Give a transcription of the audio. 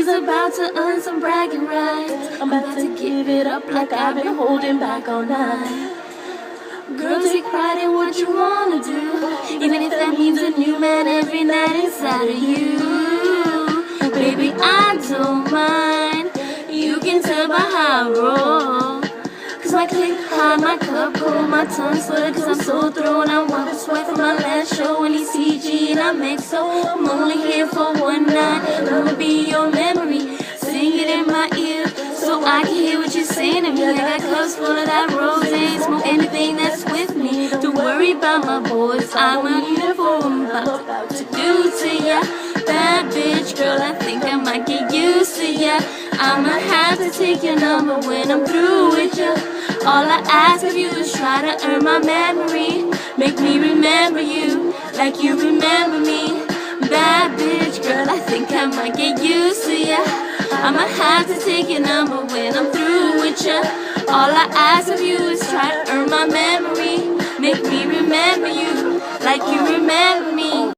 He's about to earn some bragging rights. I'm about to give it up like I've been holding back all night. Girl, take pride in what you wanna do, even if that means a new man every night inside of you. Baby, I don't mind. You can tell by how I roll. Cause my click high, my cup cold, my tongue slurred. Cause I'm so thrown, I want to sweat from my last show. And he's CG and I'm XO. I'm only here for one night. I wanna be your memory. Sing it in my ear so I can hear what you're saying to me. I got cups full of that rose. Smoke anything that's with me. Don't worry about my boys. I'm a uniform. I'm about to do to ya. Bad bitch, girl, I think I might get used to ya. I'ma have to take your number when I'm through with ya. All I ask of you is try to earn my memory. Make me remember you like you remember me. Bad bitch, girl, I think I might get used to ya. I'ma have to take your number when I'm through with ya. All I ask of you is try to